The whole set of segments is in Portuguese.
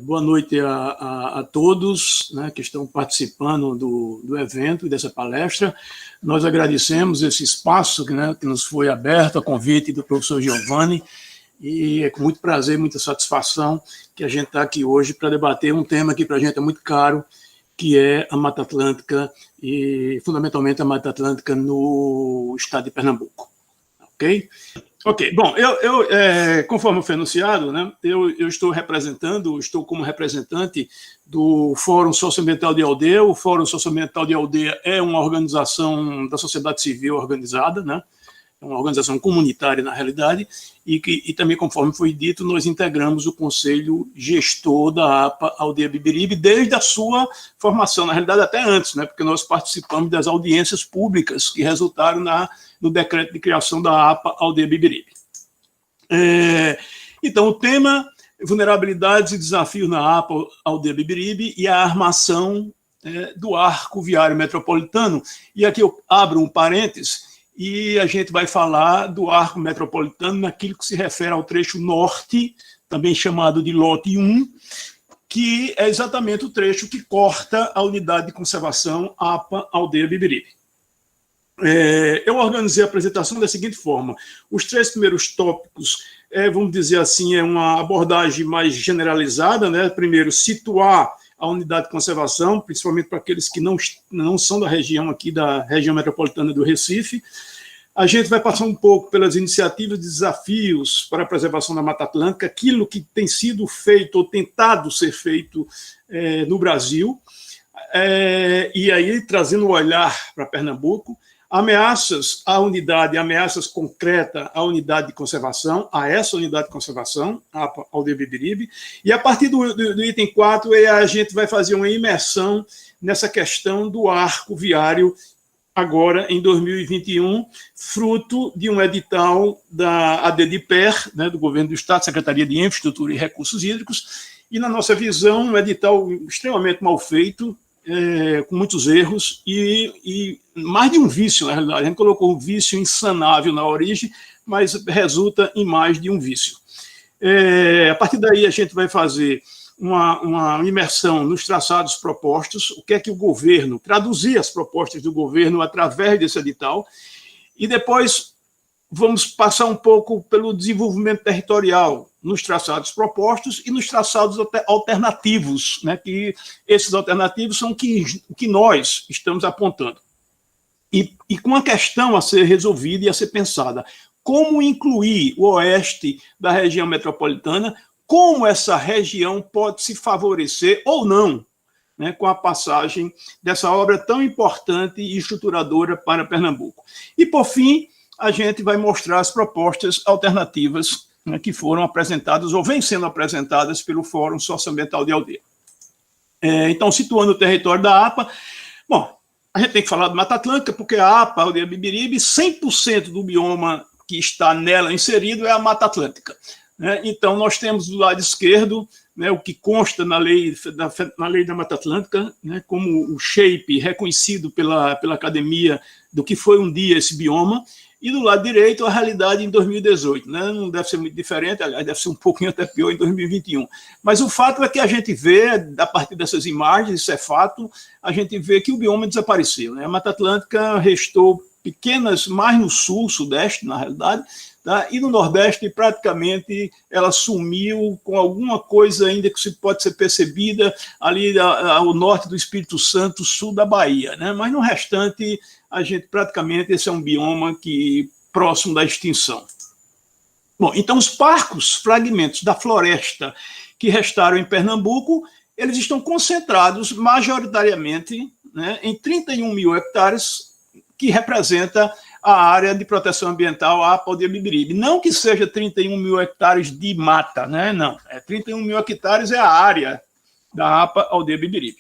Boa noite a todos, né, que estão participando do evento e dessa palestra. Nós agradecemos esse espaço, né, que nos foi aberto a convite do professor Giovanni, e é com muito prazer, muita satisfação que a gente está aqui hoje para debater um tema que para a gente é muito caro, que é a Mata Atlântica e, fundamentalmente, a Mata Atlântica no estado de Pernambuco. Ok, bom, conforme foi anunciado, né, eu estou como representante do Fórum Socioambiental de Aldeia. O Fórum Socioambiental de Aldeia é uma organização da sociedade civil organizada, né, é uma organização comunitária, na realidade, e também, conforme foi dito, nós integramos o Conselho Gestor da APA Aldeia Bibiribe desde a sua formação, na realidade até antes, né, porque nós participamos das audiências públicas que resultaram no decreto de criação da APA Aldeia Bibiribe. Então, o tema: vulnerabilidades e desafios na APA Aldeia Bibiribe e a armação do arco viário metropolitano. E aqui eu abro um parênteses, e a gente vai falar do arco metropolitano naquilo que se refere ao trecho norte, também chamado de lote 1, que é exatamente o trecho que corta a unidade de conservação APA Aldeia Bibiribe. Eu organizei a apresentação da seguinte forma: os 3 primeiros tópicos, vamos dizer assim, é uma abordagem mais generalizada, né? Primeiro, situar a unidade de conservação, principalmente para aqueles que não são da região aqui, da região metropolitana do Recife. A gente vai passar um pouco pelas iniciativas e desafios para a preservação da Mata Atlântica, aquilo que tem sido feito ou tentado ser feito no Brasil, e aí trazendo o olhar para Pernambuco. Ameaças à unidade, ameaças concretas à unidade de conservação, a essa unidade de conservação, a Aldeia Bibiribe, e a partir do item 4, a gente vai fazer uma imersão nessa questão do arco viário, agora em 2021, fruto de um edital da ADDIPER, né, do Governo do Estado, Secretaria de Infraestrutura e Recursos Hídricos, e, na nossa visão, um edital extremamente mal feito, com muitos erros e mais de um vício, na realidade. A gente colocou um vício insanável na origem, mas resulta em mais de um vício. A partir daí, a gente vai fazer uma imersão nos traçados propostos, o que é que o governo, traduzir as propostas do governo através desse edital, e depois vamos passar um pouco pelo desenvolvimento territorial nos traçados propostos e nos traçados alternativos, né, que esses alternativos são que nós estamos apontando. E com a questão a ser resolvida e a ser pensada: como incluir o oeste da região metropolitana, como essa região pode se favorecer ou não, né, com a passagem dessa obra tão importante e estruturadora para Pernambuco. E, por fim, a gente vai mostrar as propostas alternativas, né, que foram apresentadas ou vêm sendo apresentadas pelo Fórum Socioambiental de Aldeia. Então, situando o território da APA, bom, a gente tem que falar de Mata Atlântica, porque a APA Aldeia Bibiribe, 100% do bioma que está nela inserido é a Mata Atlântica, né? Então, nós temos do lado esquerdo, né, o que consta na lei da Mata Atlântica, né, como o shape reconhecido pela academia do que foi um dia esse bioma, e do lado direito, a realidade em 2018. Né? Não deve ser muito diferente, aliás, deve ser um pouquinho até pior em 2021. Mas o fato é que a gente vê, a partir dessas imagens, isso é fato, a gente vê que o bioma desapareceu. Né? A Mata Atlântica restou pequenas, mais no sul, sudeste, na realidade, tá? E no nordeste, praticamente, ela sumiu com alguma coisa ainda que pode ser percebida ali ao norte do Espírito Santo, sul da Bahia. Né? Mas no restante, a gente praticamente, esse é um bioma próximo da extinção. Bom, então os parcos, fragmentos da floresta que restaram em Pernambuco, eles estão concentrados majoritariamente, né, em 31 mil hectares, que representa a área de proteção ambiental APA Aldeia Bibiribe. Não que seja 31 mil hectares de mata, né? Não, 31 mil hectares é a área da APA Aldeia Bibiribe.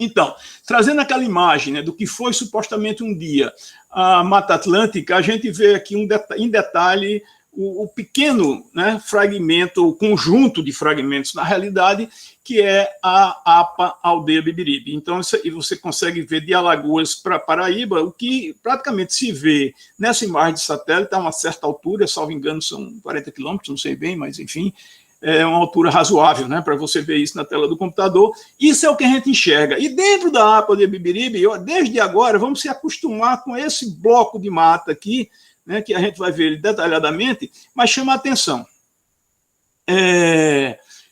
Então, trazendo aquela imagem, né, do que foi supostamente um dia a Mata Atlântica, a gente vê aqui em detalhe o pequeno, né, fragmento, o conjunto de fragmentos, na realidade, que é a APA Aldeia Bibiribe. Então, e você consegue ver de Alagoas para Paraíba, o que praticamente se vê nessa imagem de satélite a uma certa altura, salvo engano, são 40 quilômetros, não sei bem, mas enfim, uma altura razoável, né, para você ver isso na tela do computador. Isso é o que a gente enxerga. E dentro da APA de Bibiribe, desde agora, vamos se acostumar com esse bloco de mata aqui, né, que a gente vai ver ele detalhadamente, mas chama a atenção.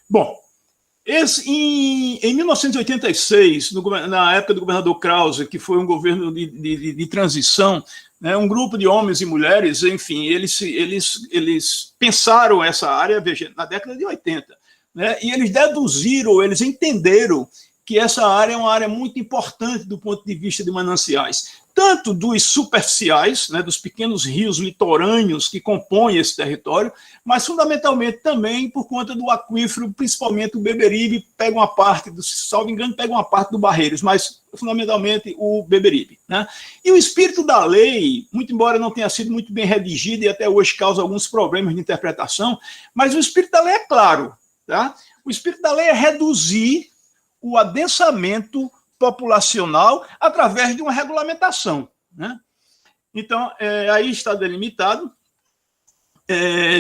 Bom, em 1986, na época do governador Krause, que foi um governo de transição, né, um grupo de homens e mulheres, enfim, eles pensaram essa área, veja, na década de 80, né, e eles deduziram, eles entenderam que essa área é uma área muito importante do ponto de vista de mananciais, tanto dos superficiais, né, dos pequenos rios litorâneos que compõem esse território, mas fundamentalmente também por conta do aquífero, principalmente o Beberibe, pega uma parte, salvo engano, pega uma parte do Barreiros, mas fundamentalmente o Beberibe, né? E o espírito da lei, muito embora não tenha sido muito bem redigido e até hoje causa alguns problemas de interpretação, mas o espírito da lei é claro, tá? O espírito da lei é reduzir o adensamento populacional através de uma regulamentação, né? Então, aí está delimitado.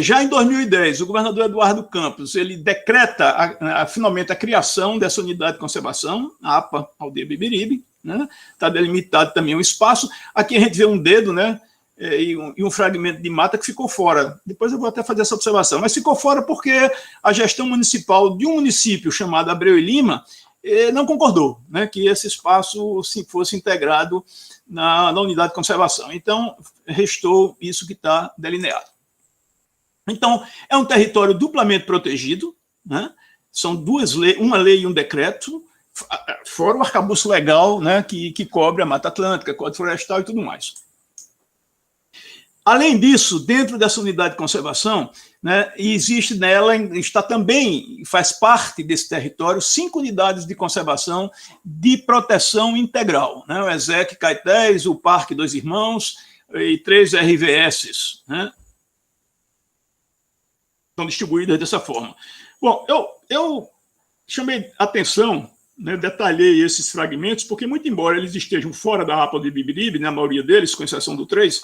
Já em 2010, o governador Eduardo Campos, ele decreta finalmente a criação dessa unidade de conservação, a APA Aldeia Bibiribe, né? Está delimitado também um espaço. Aqui a gente vê um dedo, né? E um fragmento de mata que ficou fora. Depois eu vou até fazer essa observação, mas ficou fora porque a gestão municipal de um município chamado Abreu e Lima não concordou, né, que esse espaço fosse integrado na unidade de conservação. Então, restou isso que está delineado. Então, é um território duplamente protegido, né, são duas leis, uma lei e um decreto, fora o arcabouço legal, né, que cobre a Mata Atlântica, Código Florestal e tudo mais. Além disso, dentro dessa unidade de conservação, né, existe nela, está também, faz parte desse território, 5 unidades de conservação de proteção integral, né, o ESEC Caetés, o Parque Dois Irmãos e 3 RVS, né, estão distribuídas dessa forma. Bom, eu chamei atenção, né, detalhei esses fragmentos, porque muito embora eles estejam fora da APA de Bibiribe, né, a maioria deles, com exceção do 3,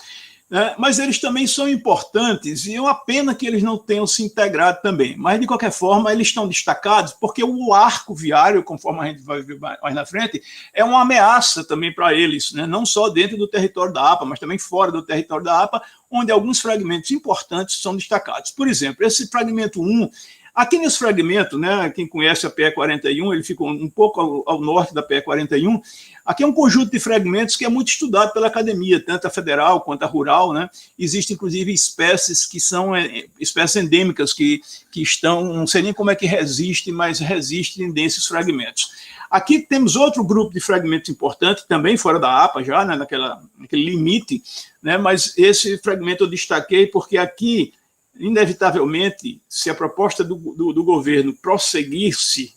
mas eles também são importantes e é uma pena que eles não tenham se integrado também. Mas, de qualquer forma, eles estão destacados porque o arco viário, conforme a gente vai ver mais na frente, é uma ameaça também para eles, né? Não só dentro do território da APA, mas também fora do território da APA, onde alguns fragmentos importantes são destacados. Por exemplo, esse fragmento 1, aqui nesse fragmento, né, quem conhece a PE 41, ele fica um pouco ao norte da PE 41, aqui é um conjunto de fragmentos que é muito estudado pela academia, tanto a federal quanto a rural, né? Existem, inclusive, espécies que são espécies endêmicas que estão, não sei nem como é que resistem, mas resistem desses fragmentos. Aqui temos outro grupo de fragmentos importante, também fora da APA já, né, naquele limite, né, mas esse fragmento eu destaquei porque aqui, inevitavelmente, se a proposta do governo prosseguisse,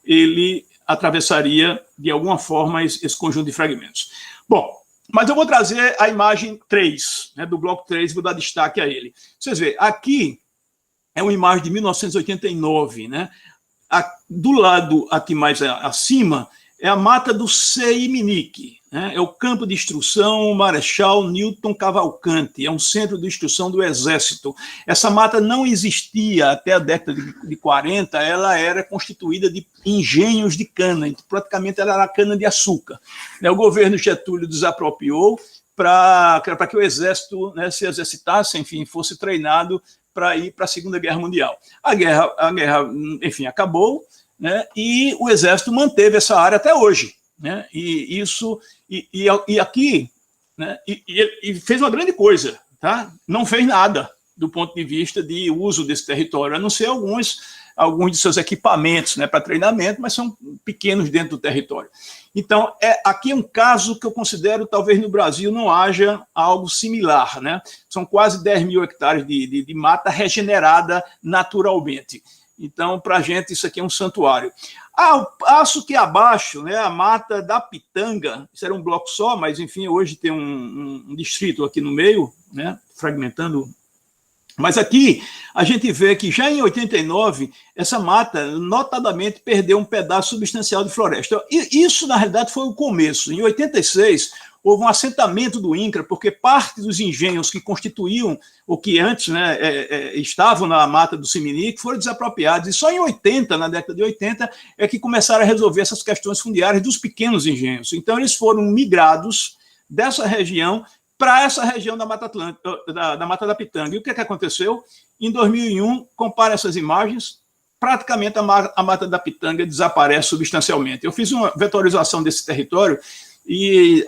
ele atravessaria, de alguma forma, esse conjunto de fragmentos. Bom, mas eu vou trazer a imagem 3, né, do bloco 3, vou dar destaque a ele. Vocês veem, aqui é uma imagem de 1989, né? Do lado aqui mais acima é a mata do Seiminique, né? É o campo de instrução Marechal Newton Cavalcante, é um centro de instrução do Exército. Essa mata não existia até a década de 40, ela era constituída de engenhos de cana, praticamente ela era cana de açúcar. O governo Getúlio desapropriou para que o Exército, né, se exercitasse, enfim, fosse treinado para ir para a Segunda Guerra Mundial. A guerra, enfim, acabou, né, e o Exército manteve essa área até hoje, né, e aqui, né, e fez uma grande coisa, tá? Não fez nada do ponto de vista de uso desse território, a não ser alguns de seus equipamentos, né, para treinamento, mas são pequenos dentro do território. Então, aqui é um caso que eu considero, talvez no Brasil não haja algo similar, né? São quase 10 mil hectares de mata regenerada naturalmente. Então, para a gente, isso aqui é um santuário. Ao passo que abaixo, né, a mata da Pitanga, isso era um bloco só, mas, enfim, hoje tem um distrito aqui no meio, né, fragmentando. Mas aqui a gente vê que já em 89, essa mata notadamente perdeu um pedaço substancial de floresta. E isso, na realidade, foi o começo. Em 86, houve um assentamento do INCRA, porque parte dos engenhos que constituíam, ou que antes, né, estavam na mata do Siminique, foram desapropriados, e só em 80, na década de 80, é que começaram a resolver essas questões fundiárias dos pequenos engenhos. Então, eles foram migrados dessa região para essa região da Mata Atlântica, da Mata da Pitanga. E o que aconteceu? Em 2001, compara essas imagens, praticamente a Mata da Pitanga desaparece substancialmente. Eu fiz uma vetorização desse território e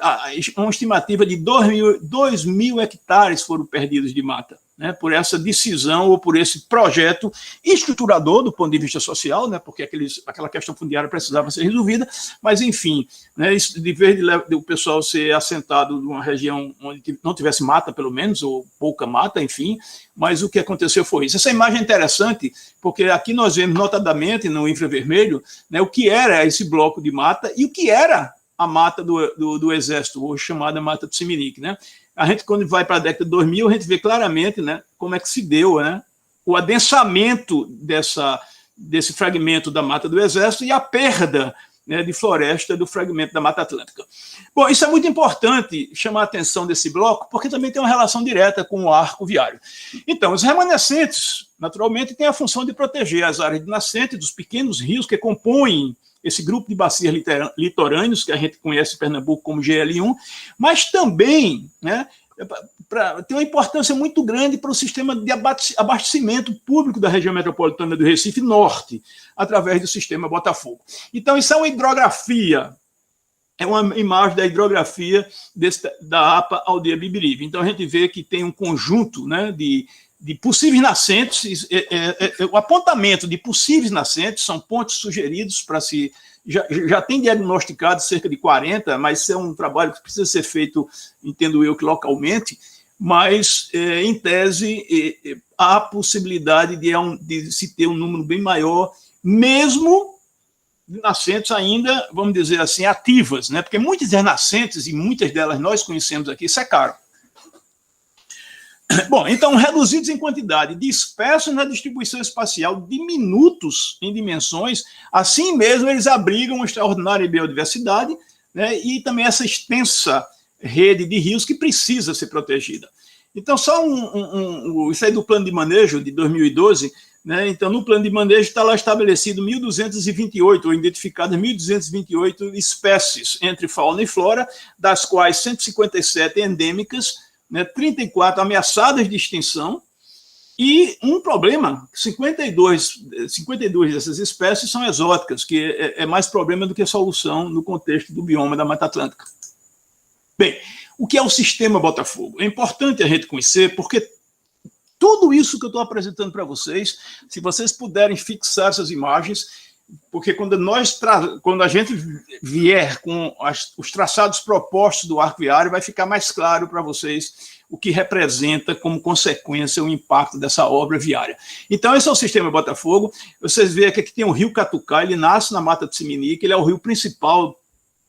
uma estimativa de 2 mil hectares foram perdidos de mata, né, por essa decisão ou por esse projeto estruturador do ponto de vista social, né, porque aquela questão fundiária precisava ser resolvida, mas, enfim, né, isso, de vez de o pessoal ser assentado numa região onde não tivesse mata, pelo menos, ou pouca mata, enfim, mas o que aconteceu foi isso. Essa imagem é interessante, porque aqui nós vemos notadamente, no infravermelho, né, o que era esse bloco de mata e o que era a mata do Exército, ou chamada Mata do Siminique, né? A gente, quando vai para a década de 2000, a gente vê claramente, né, como é que se deu, né, o adensamento desse fragmento da Mata do Exército e a perda, né, de floresta do fragmento da Mata Atlântica. Bom, isso é muito importante chamar a atenção desse bloco, porque também tem uma relação direta com o arco viário. Então, os remanescentes, naturalmente, têm a função de proteger as áreas de nascente dos pequenos rios que compõem esse grupo de bacias litorâneos, que a gente conhece em Pernambuco como GL1, mas também, né, tem uma importância muito grande para o sistema de abastecimento público da região metropolitana do Recife Norte, através do sistema Botafogo. Então, isso é uma hidrografia, é uma imagem da hidrografia da APA Aldeia Bibiribe. Então, a gente vê que tem um conjunto, né, de possíveis nascentes, o apontamento de possíveis nascentes, são pontos sugeridos para se... Já tem diagnosticado cerca de 40, mas isso é um trabalho que precisa ser feito, entendo eu, que localmente, mas, em tese, há possibilidade de se ter um número bem maior, mesmo de nascentes ainda, vamos dizer assim, ativas, né? Porque muitas das nascentes, e muitas delas nós conhecemos aqui, secaram. Bom, então, reduzidos em quantidade, dispersos na distribuição espacial, diminutos em dimensões, assim mesmo eles abrigam uma extraordinária biodiversidade, né, e também essa extensa rede de rios que precisa ser protegida. Então, só isso aí do plano de manejo de 2012, né, então, no plano de manejo está lá estabelecido 1.228, ou identificadas 1.228 espécies entre fauna e flora, das quais 157 endêmicas, né, 34 ameaçadas de extinção, e um problema, 52 dessas espécies são exóticas, que é mais problema do que solução no contexto do bioma da Mata Atlântica. Bem, o que é o sistema Botafogo? É importante a gente conhecer, porque tudo isso que eu estou apresentando para vocês, se vocês puderem fixar essas imagens, porque quando a gente vier com os traçados propostos do arco viário, vai ficar mais claro para vocês o que representa como consequência o impacto dessa obra viária. Então, esse é o sistema Botafogo. Vocês veem que aqui tem o rio Catucá, ele nasce na Mata do Siminique, ele é o rio principal,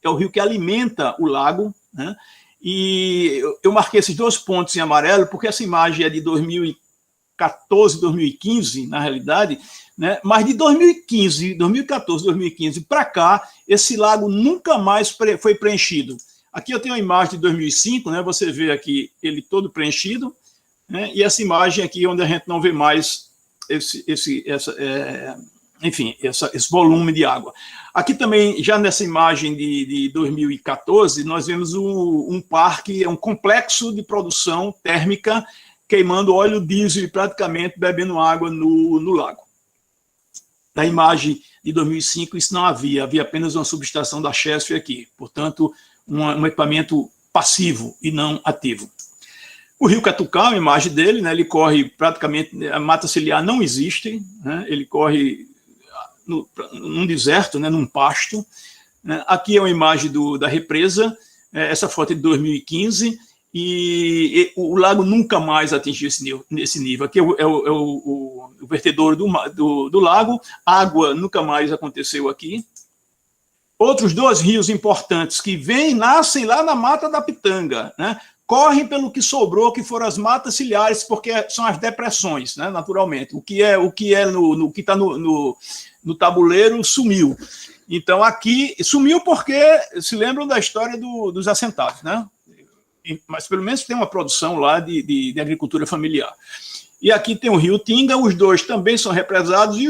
é o rio que alimenta o lago, né? E eu marquei esses 2 pontos em amarelo, porque essa imagem é de 2014, 2015, na realidade, né? Mas de 2014, 2015 para cá, esse lago nunca mais foi preenchido. Aqui eu tenho a imagem de 2005, né? Você vê aqui ele todo preenchido, né? E essa imagem aqui onde a gente não vê mais esse volume de água. Aqui também, já nessa imagem de 2014, nós vemos um parque, um complexo de produção térmica queimando óleo diesel e praticamente bebendo água no lago. Na imagem de 2005, isso não havia apenas uma subestação da Chesf aqui, portanto, um equipamento passivo e não ativo. O rio Catucá, a imagem dele, né, ele corre praticamente, a mata ciliar não existe, né, ele corre num deserto, né, num pasto. Né. Aqui é uma imagem da represa, essa foto é de 2015, e o lago nunca mais atingiu esse nível. Aqui é o vertedouro do lago, água nunca mais aconteceu aqui. Outros 2 rios importantes que nascem lá na Mata da Pitanga, né? correm pelo que sobrou, que foram as matas ciliares, porque são as depressões, né, naturalmente. O que está no tabuleiro sumiu. Então, aqui sumiu porque se lembram da história dos assentados, né? Mas pelo menos tem uma produção lá de agricultura familiar. E aqui tem o rio Tinga, os dois também são represados, e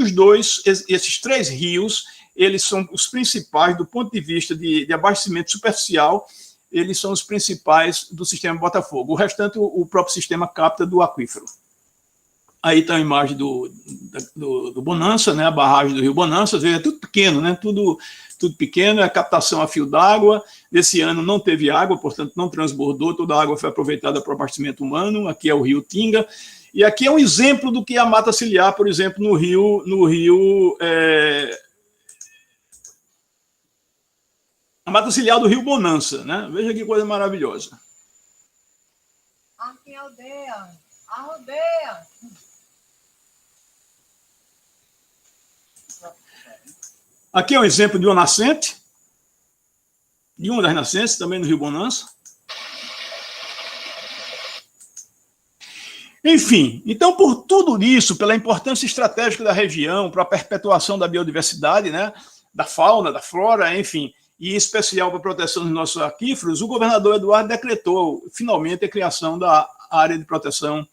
esses 3 rios, eles são os principais do ponto de vista de abastecimento superficial, eles são os principais do sistema Botafogo. O restante, o próprio sistema capta do aquífero. Aí está a imagem do Bonança, né, a barragem do rio Bonança, às vezes é tudo pequeno, né, tudo pequeno, é a captação a fio d'água. Esse ano não teve água, portanto não transbordou, toda a água foi aproveitada para o abastecimento humano. Aqui é o rio Tinga, e aqui é um exemplo do que é a mata ciliar, por exemplo, a mata ciliar do rio Bonança, né? Veja que coisa maravilhosa. Aqui é a aldeia. Aqui é um exemplo de uma nascente, de uma das nascentes, também no rio Bonança. Enfim, então, por tudo isso, pela importância estratégica da região, para a perpetuação da biodiversidade, né, da fauna, da flora, enfim, e em especial para a proteção dos nossos aquíferos, o governador Eduardo decretou, finalmente, a criação da área de proteção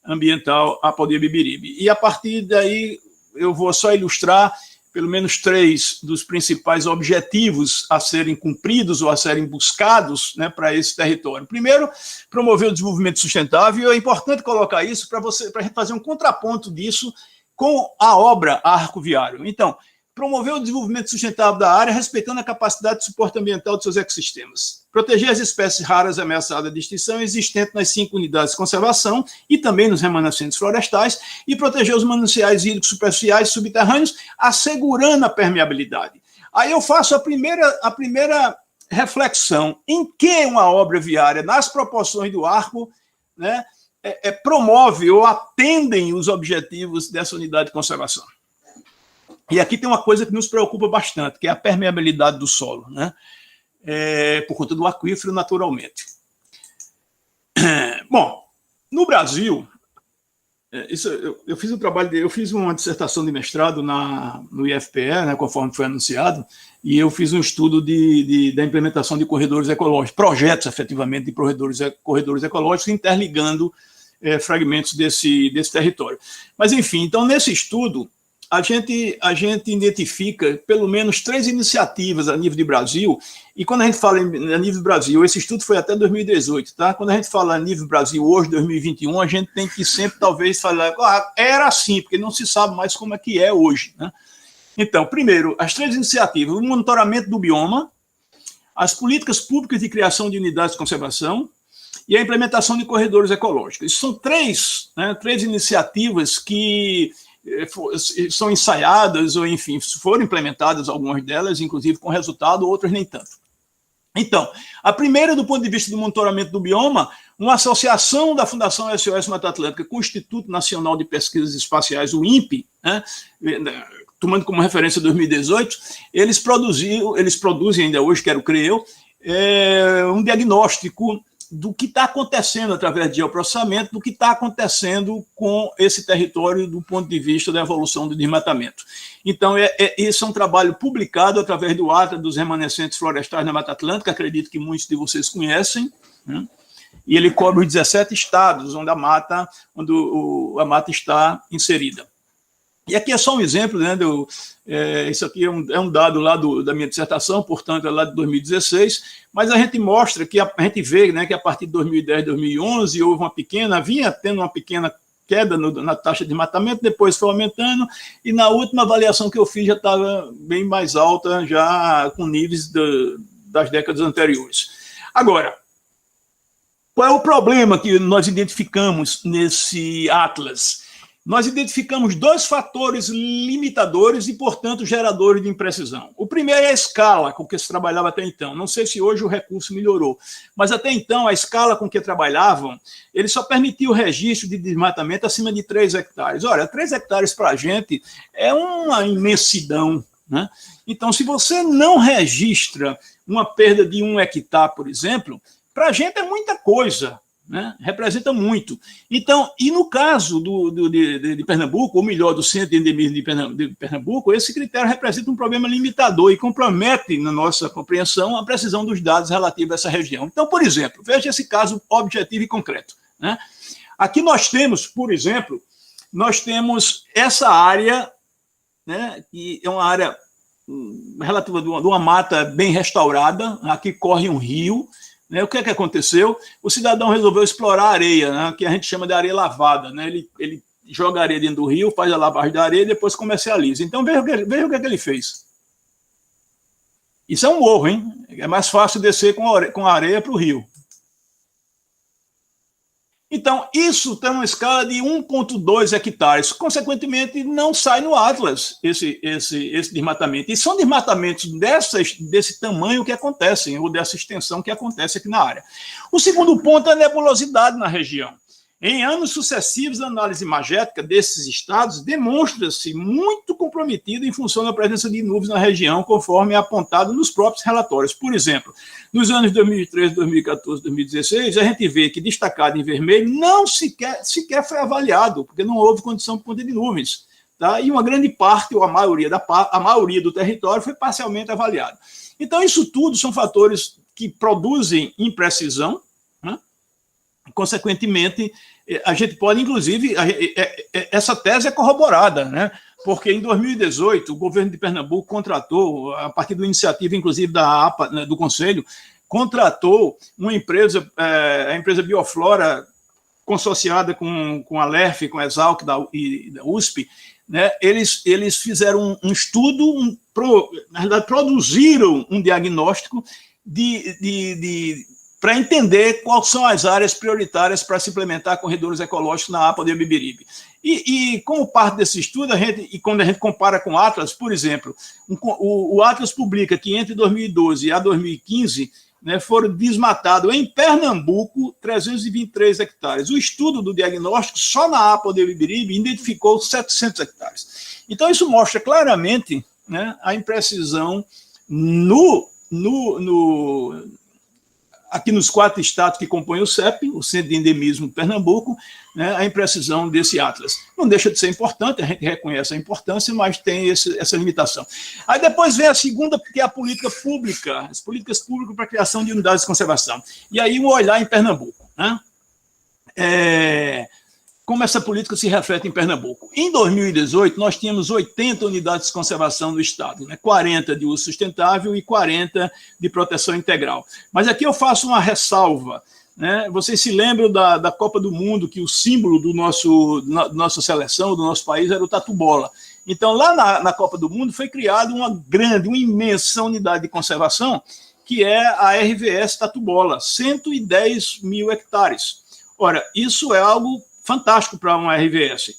ambiental Apodi-Bibiribe. E, a partir daí, eu vou só ilustrar pelo menos 3 dos principais objetivos a serem cumpridos ou a serem buscados, né, para esse território. Primeiro, promover o desenvolvimento sustentável, e é importante colocar isso para a gente fazer um contraponto disso com a obra Arco Viário. Então, promover o desenvolvimento sustentável da área, respeitando a capacidade de suporte ambiental de seus ecossistemas. Proteger as espécies raras ameaçadas de extinção existentes nas 5 unidades de conservação e também nos remanescentes florestais, e proteger os mananciais hídricos superficiais e subterrâneos, assegurando a permeabilidade. Aí eu faço a primeira reflexão. Em que uma obra viária, nas proporções do Arco, né, promove ou atendem os objetivos dessa unidade de conservação? E aqui tem uma coisa que nos preocupa bastante, que é a permeabilidade do solo, né? Por conta do aquífero, naturalmente. Bom, no Brasil, eu fiz um trabalho, eu fiz uma dissertação de mestrado no IFPE, né, conforme foi anunciado, e eu fiz um estudo da implementação de corredores ecológicos, projetos, efetivamente, de corredores ecológicos, interligando fragmentos desse território. Mas, enfim, então, nesse estudo, a gente identifica pelo menos 3 iniciativas a nível de Brasil, e quando a gente fala a nível do Brasil, esse estudo foi até 2018, tá? Quando a gente fala a nível Brasil hoje, 2021, a gente tem que sempre, talvez, falar, era assim, porque não se sabe mais como é que é hoje, né? Então, primeiro, as 3 iniciativas: o monitoramento do bioma, as políticas públicas de criação de unidades de conservação e a implementação de corredores ecológicos. Isso são 3 iniciativas que são ensaiadas, ou enfim, foram implementadas algumas delas, inclusive com resultado, outras nem tanto. Então, a primeira, do ponto de vista do monitoramento do bioma, uma associação da Fundação SOS Mata Atlântica com o Instituto Nacional de Pesquisas Espaciais, o INPE, né, tomando como referência 2018, eles produzem ainda hoje, quero crer eu, um diagnóstico do que está acontecendo através de geoprocessamento, do que está acontecendo com esse território do ponto de vista da evolução do desmatamento. Então, esse é um trabalho publicado através do Atlas dos Remanescentes Florestais na Mata Atlântica, acredito que muitos de vocês conhecem, né? E ele cobre os 17 estados onde a mata está inserida. E aqui é só um exemplo, né, isso aqui é um dado lá da minha dissertação, portanto, é lá de 2016, mas a gente mostra que a gente vê, né, que a partir de 2010, 2011, vinha tendo uma pequena queda na taxa de desmatamento, depois foi aumentando, e na última avaliação que eu fiz já estava bem mais alta, já com níveis das décadas anteriores. Agora, qual é o problema que nós identificamos nesse Atlas? Nós identificamos 2 fatores limitadores e, portanto, geradores de imprecisão. O primeiro é a escala com que se trabalhava até então. Não sei se hoje o recurso melhorou, mas até então a escala com que trabalhavam, ele só permitia o registro de desmatamento acima de 3 hectares. Olha, 3 hectares para a gente é uma imensidão, né? Então, se você não registra uma perda de 1 hectare, por exemplo, para a gente é muita coisa, né? Representa muito. Então, e no caso de Pernambuco, ou melhor, do Centro de Endemismo de Pernambuco, esse critério representa um problema limitador e compromete, na nossa compreensão, a precisão dos dados relativos a essa região. Então, por exemplo, veja esse caso objetivo e concreto, né? Aqui nós temos, por exemplo, nós temos essa área, né, que é uma área relativa de uma mata bem restaurada, aqui corre um rio, né? O que é que aconteceu? O cidadão resolveu explorar a areia, né, que a gente chama de areia lavada, né? Ele joga a areia dentro do rio, faz a lavagem da areia e depois comercializa. Então, veja o que é que ele fez. Isso é um morro, hein? É mais fácil descer com a areia para o rio. Então, isso tem uma escala de 1,2 hectares. Consequentemente, não sai no Atlas esse desmatamento. E são desmatamentos desse tamanho que acontecem, ou dessa extensão que acontece aqui na área. O segundo ponto é a nebulosidade na região. Em anos sucessivos, a análise imagética desses estados demonstra-se muito comprometida em função da presença de nuvens na região, conforme é apontado nos próprios relatórios. Por exemplo, nos anos 2013, 2014, 2016, a gente vê que destacado em vermelho não sequer foi avaliado, porque não houve condição por conta de nuvens. Tá? E uma grande parte, ou a maioria do território, foi parcialmente avaliado. Então, isso tudo são fatores que produzem imprecisão, né? Consequentemente, a gente pode, inclusive, essa tese é corroborada, né? Porque em 2018, o governo de Pernambuco contratou, a partir da iniciativa, inclusive, da APA, né, do Conselho, contratou uma empresa, a empresa Bioflora, consorciada com a LERF, com a Exalc e da USP, né? Eles fizeram um estudo, na verdade, produziram um diagnóstico para entender quais são as áreas prioritárias para se implementar corredores ecológicos na APA do Ibiribe. E como parte desse estudo, quando a gente compara com o Atlas, por exemplo, o Atlas publica que entre 2012 a 2015, né, foram desmatados em Pernambuco 323 hectares. O estudo do diagnóstico, só na APA do Ibiribe, identificou 700 hectares. Então, isso mostra claramente, né, a imprecisão aqui nos 4 estados que compõem o CEP, o Centro de Endemismo de Pernambuco, né, a imprecisão desse Atlas. Não deixa de ser importante, a gente reconhece a importância, mas tem essa limitação. Aí depois vem a segunda, que é a política pública, as políticas públicas para a criação de unidades de conservação. E aí o olhar em Pernambuco, né? Como essa política se reflete em Pernambuco. Em 2018, nós tínhamos 80 unidades de conservação no estado, né? 40 de uso sustentável e 40 de proteção integral. Mas aqui eu faço uma ressalva, né? Vocês se lembram da Copa do Mundo, que o símbolo da nossa seleção, do nosso país, era o tatu-bola. Então, lá na Copa do Mundo, foi criada uma imensa unidade de conservação, que é a RVS Tatu-Bola, 110 mil hectares. Ora, isso é algo fantástico para uma RVS.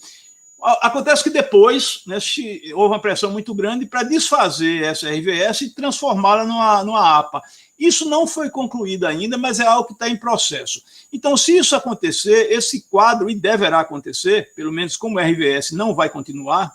Acontece que depois, né, houve uma pressão muito grande para desfazer essa RVS e transformá-la numa APA. Isso não foi concluído ainda, mas é algo que está em processo. Então, se isso acontecer, esse quadro, e deverá acontecer, pelo menos como a RVS não vai continuar,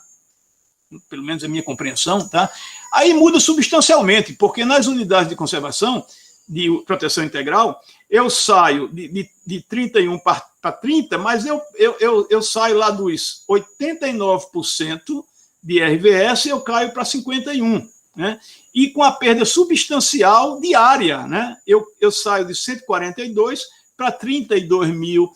pelo menos é a minha compreensão, tá? Aí muda substancialmente, porque nas unidades de conservação, de proteção integral, eu saio de 31 para 30, mas eu saio lá dos 89% de RVS, eu caio para 51%, né? E com a perda substancial de área, né? Eu saio de 142 para 32 mil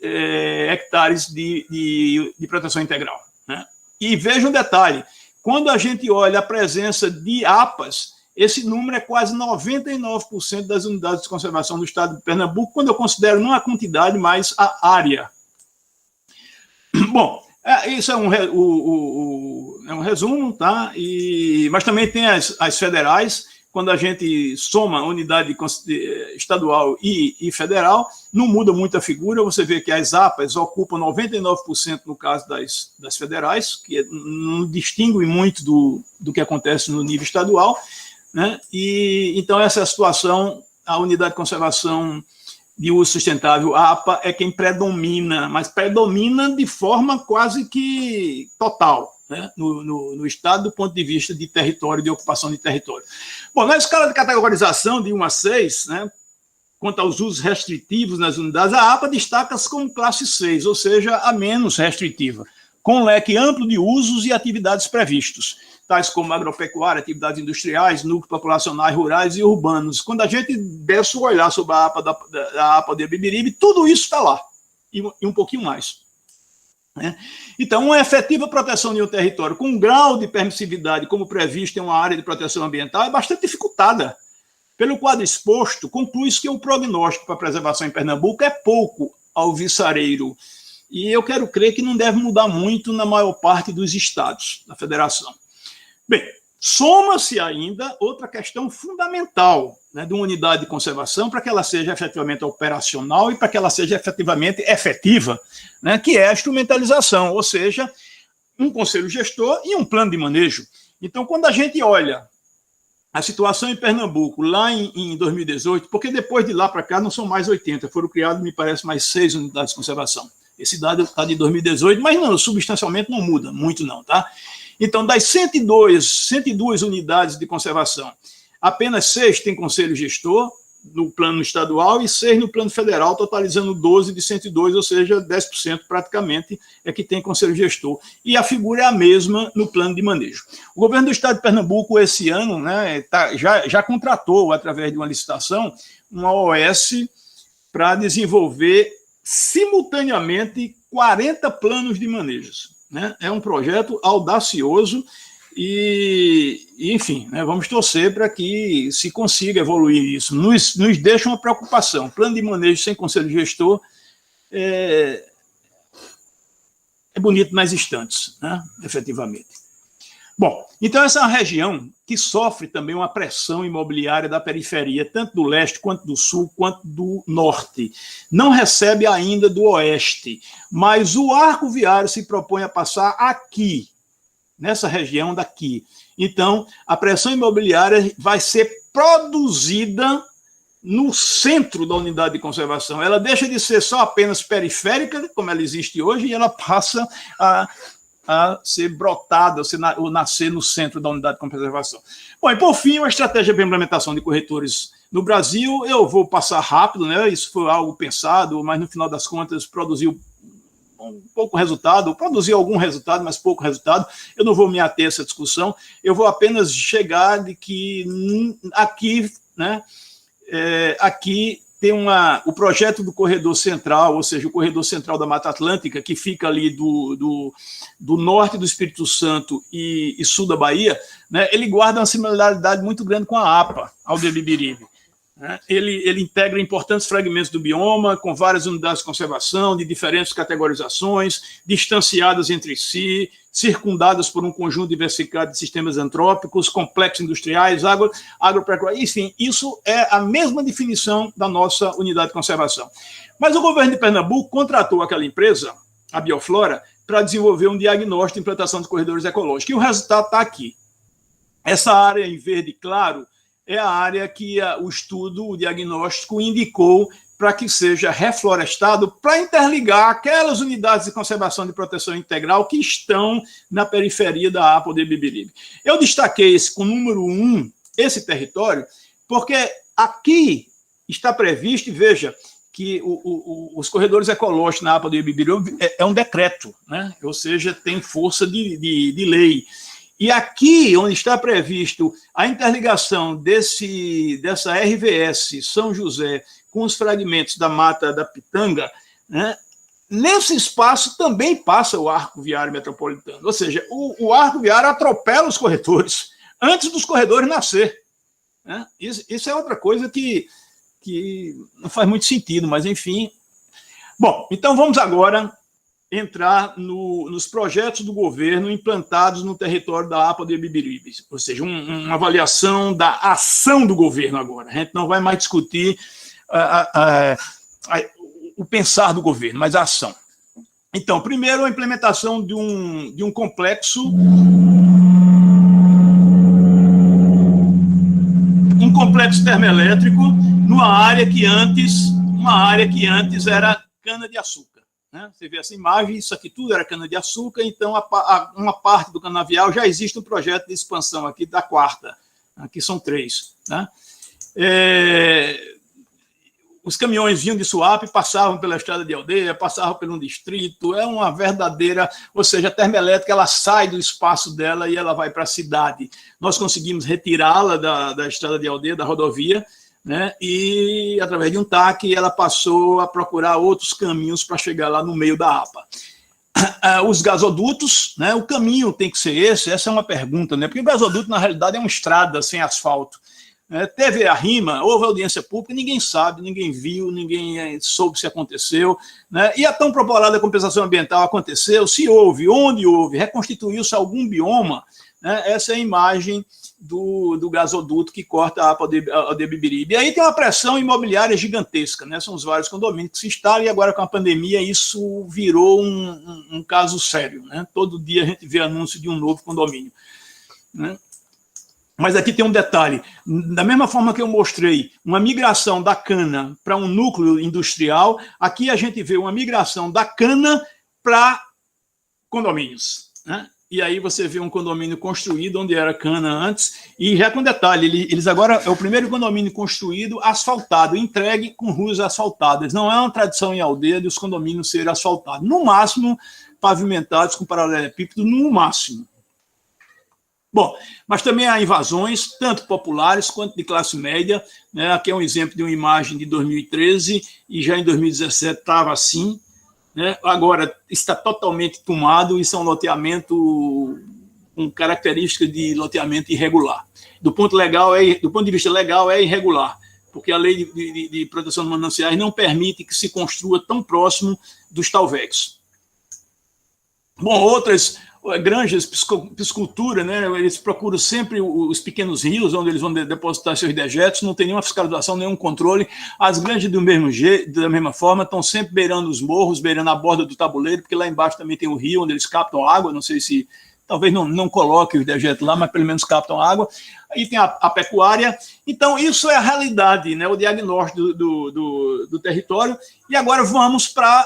hectares de proteção integral, né? E veja um detalhe, quando a gente olha a presença de APAs, esse número é quase 99% das unidades de conservação do estado de Pernambuco, quando eu considero não a quantidade, mas a área. Bom, isso é um resumo, tá? Mas também tem as federais, quando a gente soma unidade estadual e federal, não muda muito a figura, você vê que as APAs ocupam 99% no caso das federais, que não distinguem muito do que acontece no nível estadual, né? E então essa é a situação, a unidade de conservação de uso sustentável, a APA, é quem predomina, mas predomina de forma quase que total, né? no estado, do ponto de vista de território, de ocupação de território. Bom, na escala de categorização de 1 a 6, né, quanto aos usos restritivos nas unidades, a APA destaca-se como classe 6, ou seja, a menos restritiva, com um leque amplo de usos e atividades previstos, tais como agropecuária, atividades industriais, núcleos populacionais, rurais e urbanos. Quando a gente desce o olhar sobre a APA da APA de Bibiribe, tudo isso está lá, e um pouquinho mais. Né? Então, uma efetiva proteção de um território com um grau de permissividade, como previsto em uma área de proteção ambiental, é bastante dificultada. Pelo quadro exposto, conclui-se que o prognóstico para a preservação em Pernambuco é pouco alvissareiro, e eu quero crer que não deve mudar muito na maior parte dos estados da federação. Bem, soma-se ainda outra questão fundamental, né, de uma unidade de conservação para que ela seja efetivamente operacional e para que ela seja efetivamente efetiva, né, que é a instrumentalização, ou seja, um conselho gestor e um plano de manejo. Então, quando a gente olha a situação em Pernambuco, lá em 2018, porque depois de lá para cá não são mais 80, foram criadas, me parece, mais 6 unidades de conservação. Esse dado está de 2018, mas não, substancialmente não muda, muito não, tá? Então, das 102 unidades de conservação, apenas 6 têm conselho gestor no plano estadual e 6 no plano federal, totalizando 12 de 102, ou seja, 10% praticamente é que tem conselho gestor. E a figura é a mesma no plano de manejo. O governo do estado de Pernambuco, esse ano, né, já contratou, através de uma licitação, uma OS para desenvolver simultaneamente 40 planos de manejos. Né? É um projeto audacioso e enfim, né, vamos torcer para que se consiga evoluir isso. Nos deixa uma preocupação. Plano de manejo sem conselho gestor é bonito nas instantes, né, efetivamente. Bom, então essa é uma região que sofre também uma pressão imobiliária da periferia, tanto do leste, quanto do sul, quanto do norte. Não recebe ainda do oeste, mas o arco viário se propõe a passar aqui, nessa região daqui. Então, a pressão imobiliária vai ser produzida no centro da unidade de conservação. Ela deixa de ser só apenas periférica, como ela existe hoje, e ela passa a ser brotada, ou nascer no centro da unidade de conservação. Bom, e por fim, a estratégia para a implementação de corretores no Brasil, eu vou passar rápido, né? Isso foi algo pensado, mas no final das contas produziu pouco resultado, produziu algum resultado, mas pouco resultado. Eu não vou me ater a essa discussão, eu vou apenas chegar de que aqui, né, aqui tem o projeto do Corredor Central, ou seja, o Corredor Central da Mata Atlântica, que fica ali do norte do Espírito Santo e sul da Bahia, né, ele guarda uma similaridade muito grande com a APA, Aldeia Bibiribe. Ele integra importantes fragmentos do bioma, com várias unidades de conservação, de diferentes categorizações, distanciadas entre si, circundadas por um conjunto diversificado de sistemas antrópicos, complexos industriais, agropecuária, enfim, isso é a mesma definição da nossa unidade de conservação. Mas o governo de Pernambuco contratou aquela empresa, a Bioflora, para desenvolver um diagnóstico de implantação de corredores ecológicos, e o resultado está aqui. Essa área em verde claro é a área que o estudo, o diagnóstico, indicou para que seja reflorestado para interligar aquelas unidades de conservação de proteção integral que estão na periferia da APA de Bibiribe. Eu destaquei esse com número 1, esse território, porque aqui está previsto, e veja, que os corredores ecológicos na APA de Bibiribe é um decreto, né? Ou seja, tem força de lei. E aqui, onde está previsto a interligação dessa RVS São José com os fragmentos da Mata da Pitanga, né, nesse espaço também passa o arco viário metropolitano. Ou seja, o arco viário atropela os corredores antes dos corredores nascer. Né? Isso é outra coisa que não faz muito sentido, mas enfim. Bom, então vamos agora entrar nos projetos do governo implantados no território da APA de Bibiribe, ou seja, uma avaliação da ação do governo agora. A gente não vai mais discutir o pensar do governo, mas a ação. Então, primeiro, a implementação de um complexo termoelétrico numa área que antes era cana-de-açúcar. Né? Você vê essa imagem, isso aqui tudo era cana-de-açúcar, então uma parte do canavial já existe um projeto de expansão aqui da quarta, aqui são 3. Né? os caminhões vinham de Suape, passavam pela estrada de Aldeia, passavam pelo distrito, é uma verdadeira, ou seja, a termoelétrica ela sai do espaço dela e ela vai para a cidade. Nós conseguimos retirá-la da estrada de Aldeia, da rodovia, né, e através de um TAC ela passou a procurar outros caminhos para chegar lá no meio da APA. Os gasodutos, né, o caminho tem que ser esse? Essa é uma pergunta, né, porque o gasoduto na realidade é uma estrada sem asfalto. Teve a RIMA, houve audiência pública, ninguém sabe, ninguém viu, ninguém soube se aconteceu, né? E a tão propalada compensação ambiental aconteceu, se houve, onde houve, reconstituiu-se algum bioma, né? Essa é a imagem do gasoduto que corta a APA Aldeia-Bibiribe. E aí tem uma pressão imobiliária gigantesca, né? São os vários condomínios que se instalam e agora com a pandemia isso virou um caso sério, né? Todo dia a gente vê anúncio de um novo condomínio, né? Mas aqui tem um detalhe, da mesma forma que eu mostrei uma migração da cana para um núcleo industrial, aqui a gente vê uma migração da cana para condomínios, né? E aí você vê um condomínio construído onde era cana antes, e já com detalhe, eles agora é o primeiro condomínio construído asfaltado, entregue com ruas asfaltadas. Não é uma tradição em Aldeia de os condomínios serem asfaltados, no máximo pavimentados com paralelepípedo, no máximo. Bom, mas também há invasões, tanto populares quanto de classe média, né? Aqui é um exemplo de uma imagem de 2013, e já em 2017 estava assim, né? Agora está totalmente tomado, isso é um loteamento com características de loteamento irregular. Do ponto de vista legal, é irregular, porque a lei de proteção de mananciais não permite que se construa tão próximo dos talvegs. Bom, outras granjas, piscicultura, né? Eles procuram sempre os pequenos rios onde eles vão depositar seus dejetos, não tem nenhuma fiscalização, nenhum controle. As granjas do mesmo jeito, da mesma forma, estão sempre beirando os morros, beirando a borda do tabuleiro, porque lá embaixo também tem o rio onde eles captam água, não sei se, talvez não coloquem os dejetos lá, mas pelo menos captam água. Aí tem a pecuária. Então, isso é a realidade, né? O diagnóstico do território. E agora vamos para,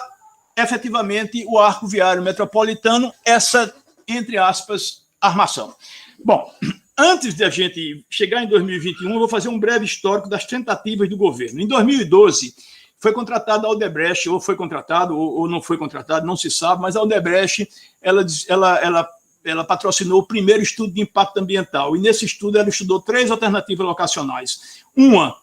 efetivamente, o arco viário metropolitano, essa, entre aspas, armação. Bom, antes de a gente chegar em 2021, eu vou fazer um breve histórico das tentativas do governo. Em 2012, foi contratada a Odebrecht, ou foi contratado, ou não foi contratado, não se sabe, mas a Odebrecht, ela patrocinou o primeiro estudo de impacto ambiental, e nesse estudo ela estudou 3 alternativas locacionais. Uma,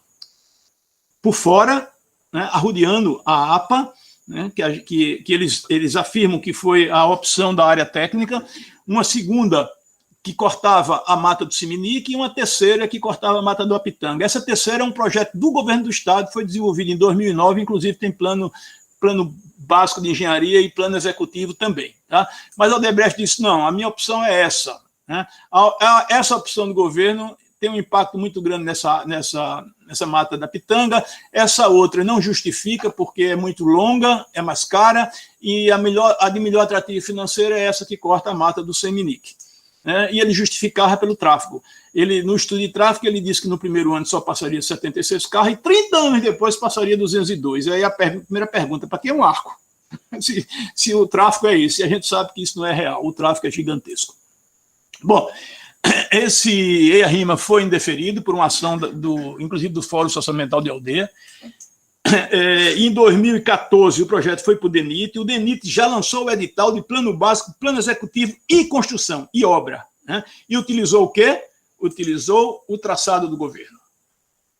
por fora, né, arrodeando a APA, né, que eles afirmam que foi a opção da área técnica, uma segunda que cortava a mata do Siminique e uma terceira que cortava a mata do Apitanga. Essa terceira é um projeto do governo do estado, foi desenvolvido em 2009, inclusive tem plano básico de engenharia e plano executivo também. Tá? Mas a Odebrecht disse, não, a minha opção é essa. Né? Essa opção do governo tem um impacto muito grande nessa mata da Pitanga, essa outra não justifica porque é muito longa, é mais cara, e a de melhor atrativo financeiro é essa que corta a mata do Siminique. Né? E ele justificava pelo tráfego. No estudo de tráfego, ele disse que no primeiro ano só passaria 76 carros, e 30 anos depois passaria 202. E aí a primeira pergunta, para que é um arco? Se o tráfego é isso, e a gente sabe que isso não é real, o tráfego é gigantesco. Bom, esse EIA-RIMA foi indeferido por uma ação, inclusive do Fórum Socioambiental de Aldeia. Em 2014, o projeto foi para o DENIT, e o DENIT já lançou o edital de plano básico, plano executivo e construção, e obra. Né? E utilizou o quê? Utilizou o traçado do governo.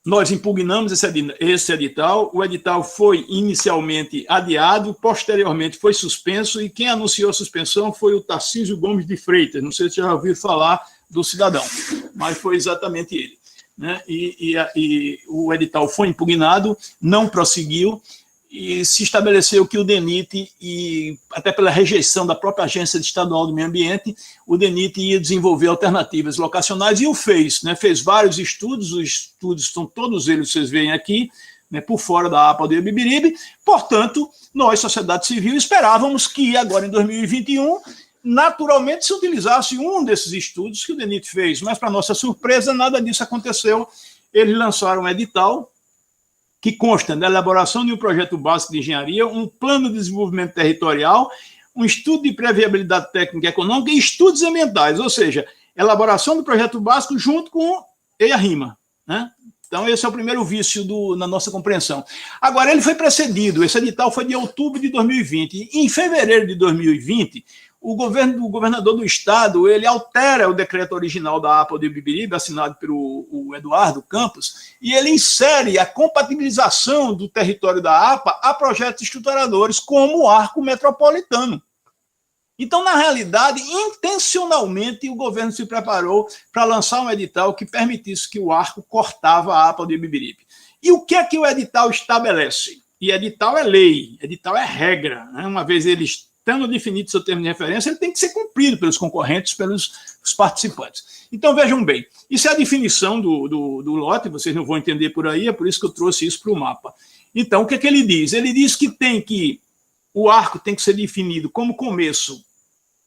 Nós impugnamos esse edital, o edital foi inicialmente adiado, posteriormente foi suspenso, e quem anunciou a suspensão foi o Tarcísio Gomes de Freitas, não sei se já ouviram falar do cidadão, mas foi exatamente ele. Né? E o edital foi impugnado, não prosseguiu, e se estabeleceu que o DENIT, e até pela rejeição da própria Agência Estadual do Meio Ambiente, o DENIT ia desenvolver alternativas locacionais, e o fez, né? Fez vários estudos, os estudos estão todos eles, vocês veem aqui, né, por fora da APA Aldeia-Bibiribe. Portanto, nós, sociedade civil, esperávamos que agora em 2021, naturalmente se utilizasse um desses estudos que o DENIT fez, mas para nossa surpresa, nada disso aconteceu. Eles lançaram um edital que consta da elaboração de um projeto básico de engenharia, um plano de desenvolvimento territorial, um estudo de pré-viabilidade técnica e econômica e estudos ambientais, ou seja, elaboração do projeto básico junto com EIA-RIMA. Né? Então, esse é o primeiro vício na nossa compreensão. Agora, ele foi precedido, esse edital foi de outubro de 2020. Em fevereiro de 2020, o governador do estado, ele altera o decreto original da APA de Bibiribe, assinado pelo Eduardo Campos, e ele insere a compatibilização do território da APA a projetos estruturadores como o Arco Metropolitano. Então, na realidade, intencionalmente, o governo se preparou para lançar um edital que permitisse que o Arco cortava a APA de Bibiribe. E o que é que o edital estabelece? E edital é lei, edital é regra. Né? Uma vez eles tendo definido seu termo de referência, ele tem que ser cumprido pelos concorrentes, pelos participantes. Então, vejam bem, isso é a definição do lote, vocês não vão entender por aí, é por isso que eu trouxe isso para o mapa. Então, o que é que ele diz? Ele diz que o arco tem que ser definido como começo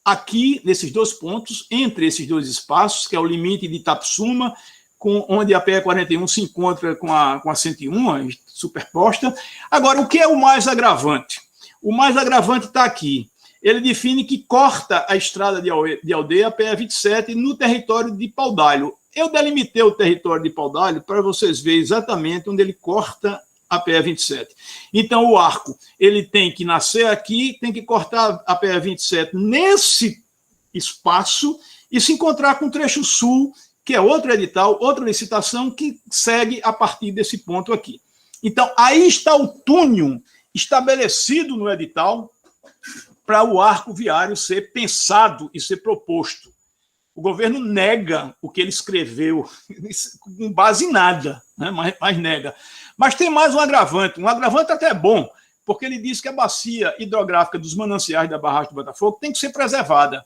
aqui, nesses dois pontos, entre esses dois espaços, que é o limite de Itapsuma, onde a PE 41 se encontra com a 101, superposta. Agora, o que é o mais agravante? O mais agravante está aqui. Ele define que corta a estrada de Aldeia, a PE 27, no território de Paudalho. Eu delimitei o território de Paudalho para vocês verem exatamente onde ele corta a PE 27. Então, o arco, ele tem que nascer aqui, tem que cortar a PE 27 nesse espaço e se encontrar com o trecho sul, que é outro edital, outra licitação, que segue a partir desse ponto aqui. Então, aí está o túnel estabelecido no edital para o arco viário ser pensado e ser proposto. O governo nega o que ele escreveu, com base em nada, né? mas nega. Mas tem mais um agravante até bom, porque ele diz que a bacia hidrográfica dos mananciais da barragem do Botafogo tem que ser preservada.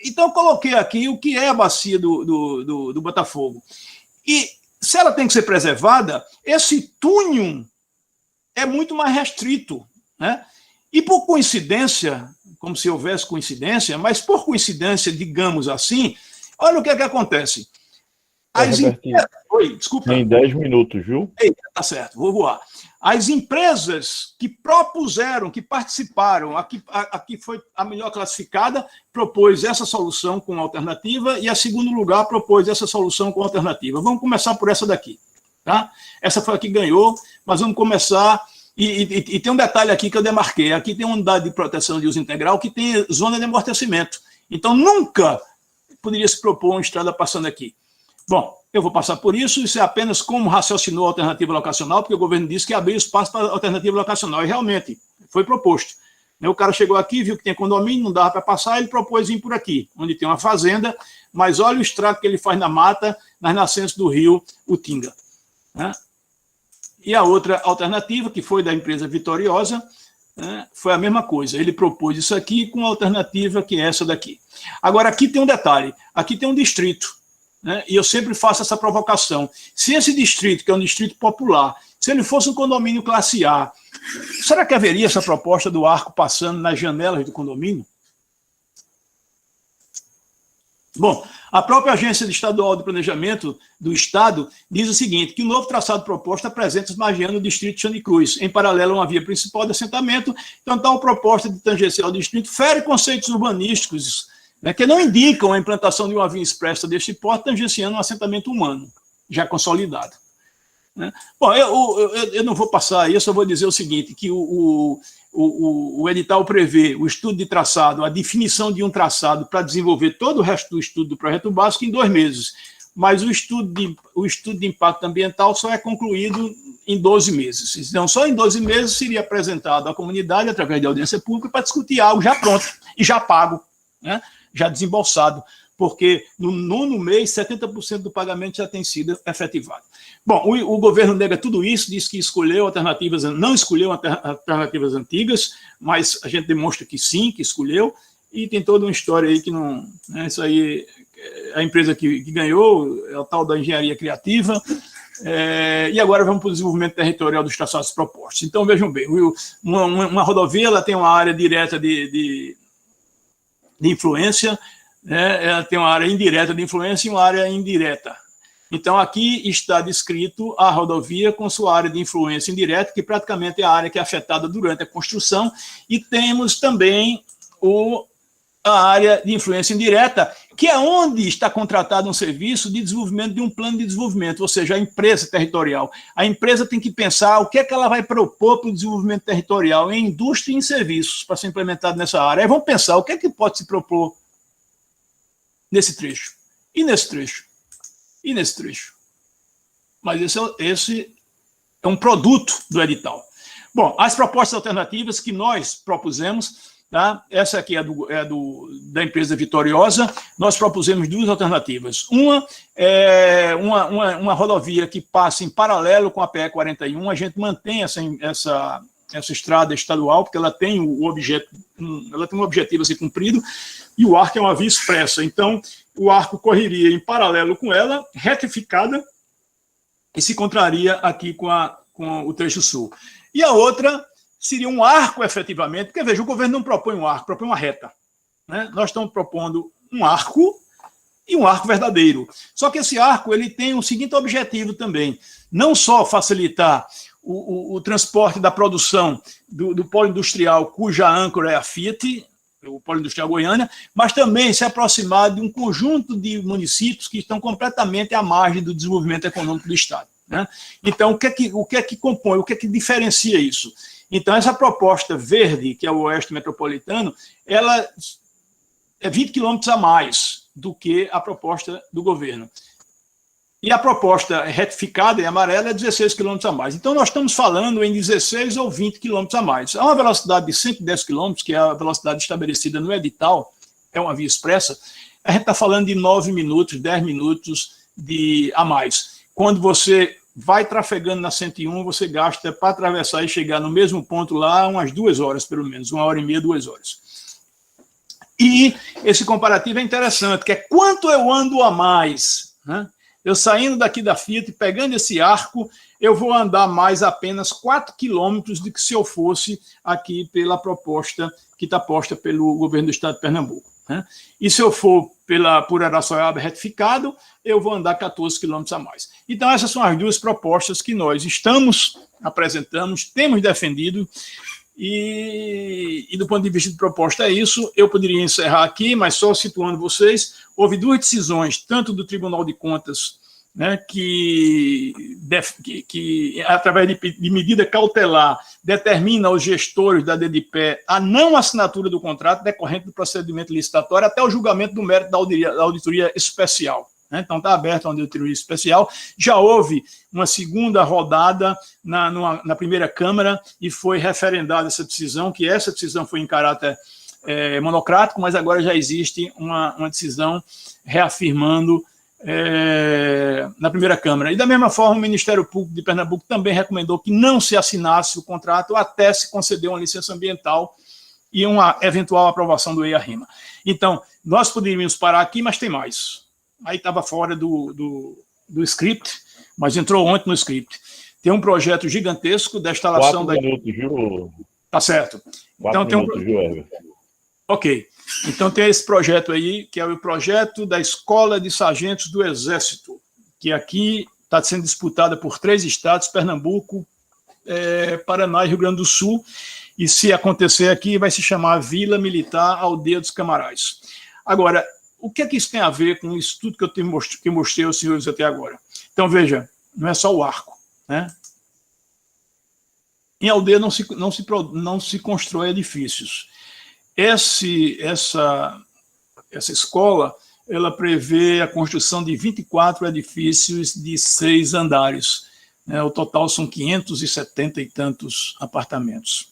Então, eu coloquei aqui o que é a bacia do Botafogo. E, se ela tem que ser preservada, esse túnel é muito mais restrito, né? E, por coincidência, como se houvesse coincidência, mas por coincidência, digamos assim, olha o que é que acontece. Oi, desculpa. Tem 10 minutos, viu? Eita, tá certo, vou voar. As empresas que propuseram, que participaram, aqui foi a melhor classificada, propôs essa solução com alternativa e a segundo lugar propôs essa solução com alternativa. Vamos começar por essa daqui. Tá? Essa foi a que ganhou, mas vamos começar. E tem um detalhe aqui que eu demarquei. Aqui tem uma unidade de proteção de uso integral que tem zona de amortecimento. Então, nunca poderia se propor uma estrada passando aqui. Bom, eu vou passar por isso é apenas como raciocinou a alternativa locacional, porque o governo disse que abriu espaço para a alternativa locacional, e realmente foi proposto. O cara chegou aqui, viu que tem condomínio, não dava para passar, ele propôs vir por aqui, onde tem uma fazenda, mas olha o estrago que ele faz na mata, nas nascentes do rio Utinga. Né? E a outra alternativa, que foi da empresa Vitoriosa, né, foi a mesma coisa. Ele propôs isso aqui com a alternativa que é essa daqui. Agora, aqui tem um detalhe. Aqui tem um distrito. Né, e eu sempre faço essa provocação. Se esse distrito, que é um distrito popular, se ele fosse um condomínio classe A, será que haveria essa proposta do arco passando nas janelas do condomínio? Bom, a própria Agência Estadual de Planejamento do Estado diz o seguinte, que o novo traçado proposto apresenta esmagiando o distrito de Xande Cruz, em paralelo a uma via principal de assentamento, então tal proposta de tangencial do distrito fere conceitos urbanísticos, né, que não indicam a implantação de uma via expressa deste porte, tangenciando um assentamento humano, já consolidado. Né? Bom, eu não vou passar isso, eu vou dizer o seguinte, que o edital prevê o estudo de traçado, a definição de um traçado para desenvolver todo o resto do estudo do projeto básico em 2 meses, mas o estudo de impacto ambiental só é concluído em 12 meses. Então, só em 12 meses seria apresentado à comunidade, através de audiência pública, para discutir algo já pronto e já pago, né? Já desembolsado, porque no 9º mês, 70% do pagamento já tem sido efetivado. Bom, o governo nega tudo isso, diz que escolheu alternativas, não escolheu alternativas antigas, mas a gente demonstra que sim, que escolheu, e tem toda uma história aí que não... Né, isso aí, a empresa que ganhou é o tal da engenharia criativa, e agora vamos para o desenvolvimento territorial dos traçados propostos. Então, vejam bem, uma rodovia ela tem uma área direta de influência, né, ela tem uma área indireta de influência e uma área indireta. Então, aqui está descrito a rodovia com sua área de influência indireta, que praticamente é a área que é afetada durante a construção, e temos também a área de influência indireta, que é onde está contratado um serviço de desenvolvimento de um plano de desenvolvimento, ou seja, a empresa territorial. A empresa tem que pensar o que é que ela vai propor para o desenvolvimento territorial em indústria e em serviços para ser implementado nessa área. Aí vamos pensar o que é que pode se propor nesse trecho, e nesse trecho, e nesse trecho. Mas esse é um produto do edital. Bom, as propostas alternativas que nós propusemos, tá? Essa aqui da empresa Vitoriosa. Nós propusemos duas alternativas. Uma é uma rodovia que passa em paralelo com a PE 41. A gente mantém essa estrada estadual, porque ela tem um objetivo a ser cumprido, e o arco é uma via expressa. Então, o arco correria em paralelo com ela, retificada, e se encontraria aqui com o trecho sul. E a outra seria um arco, efetivamente, porque, veja, o governo não propõe um arco, propõe uma reta, né? Nós estamos propondo um arco e um arco verdadeiro. Só que esse arco ele tem o seguinte objetivo também, não só facilitar o transporte da produção do polo industrial, cuja âncora é a Fiat, o polo industrial Goiânia, mas também se aproximar de um conjunto de municípios que estão completamente à margem do desenvolvimento econômico do Estado, né? Então, o que é que compõe, o que é que diferencia isso? Então, essa proposta verde, que é o Oeste Metropolitano, ela é 20 quilômetros a mais do que a proposta do governo. E a proposta retificada em amarela é 16 quilômetros a mais. Então, nós estamos falando em 16 ou 20 quilômetros a mais. Há uma velocidade de 110 quilômetros, que é a velocidade estabelecida no edital, é uma via expressa, a gente está falando de 9 minutos, 10 minutos a mais. Quando você vai trafegando na 101, você gasta para atravessar e chegar no mesmo ponto lá umas 2 horas, pelo menos, 1h30, 2 horas. E esse comparativo é interessante, que é quanto eu ando a mais, né? Eu saindo daqui da Fiat, pegando esse arco, eu vou andar mais apenas 4 quilômetros do que se eu fosse aqui pela proposta que está posta pelo governo do Estado de Pernambuco, né? E se eu for por Araçoiaba retificado, eu vou andar 14 quilômetros a mais. Então, essas são as duas propostas que nós apresentamos, temos defendido, e do ponto de vista de proposta é isso. Eu poderia encerrar aqui, mas só situando vocês, houve duas decisões, tanto do Tribunal de Contas, né, que através de medida cautelar, determina aos gestores da DDPE a não assinatura do contrato decorrente do procedimento licitatório até o julgamento do mérito da auditoria especial. Então, está aberta uma auditoria especial. Já houve uma segunda rodada na primeira Câmara e foi referendada essa decisão, que essa decisão foi em caráter monocrático, mas agora já existe uma decisão reafirmando na primeira Câmara. E, da mesma forma, o Ministério Público de Pernambuco também recomendou que não se assinasse o contrato até se conceder uma licença ambiental e uma eventual aprovação do EIA-RIMA. Então, nós poderíamos parar aqui, mas tem mais. Aí estava fora do script, mas entrou ontem no script. Tem um projeto gigantesco da instalação 4 minutos, Ju. Tá certo. 4 então, minutos, Ju, Herbert. Ok. Então, tem esse projeto aí, que é o projeto da Escola de Sargentos do Exército, que aqui está sendo disputada por 3 estados, Pernambuco, Paraná e Rio Grande do Sul, e se acontecer aqui, vai se chamar Vila Militar Aldeia dos Camarais. Agora, o que é que isso tem a ver com isso tudo que eu mostrei aos senhores até agora? Então, veja, não é só o arco, né? Em aldeia não se constrói edifícios. Essa escola, ela prevê a construção de 24 edifícios de 6 andares, né? O total são 570 e tantos apartamentos.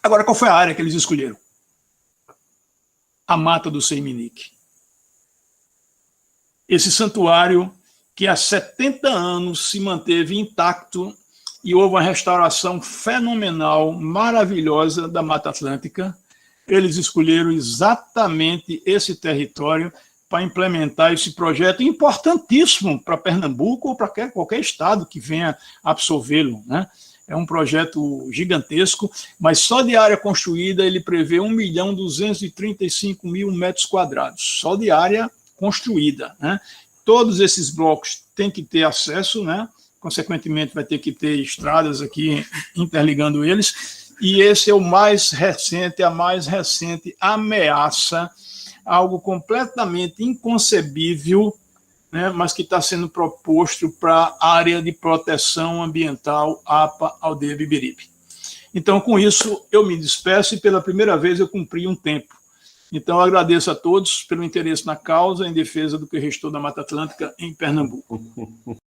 Agora, qual foi a área que eles escolheram? A Mata do Seiminique. Esse santuário que há 70 anos se manteve intacto e houve uma restauração fenomenal, maravilhosa da Mata Atlântica. Eles escolheram exatamente esse território para implementar esse projeto importantíssimo para Pernambuco ou para qualquer estado que venha absorvê-lo, né? É um projeto gigantesco, mas só de área construída ele prevê 1.235.000 metros quadrados, só de área construída, né? Todos esses blocos têm que ter acesso, né? Consequentemente vai ter que ter estradas aqui interligando eles, e esse é o mais recente, a mais recente ameaça, algo completamente inconcebível, né, mas que está sendo proposto para a área de proteção ambiental APA Aldeia Bibiribe. Então, com isso, eu me despeço e pela primeira vez eu cumpri um tempo. Então, eu agradeço a todos pelo interesse na causa em defesa do que restou da Mata Atlântica em Pernambuco.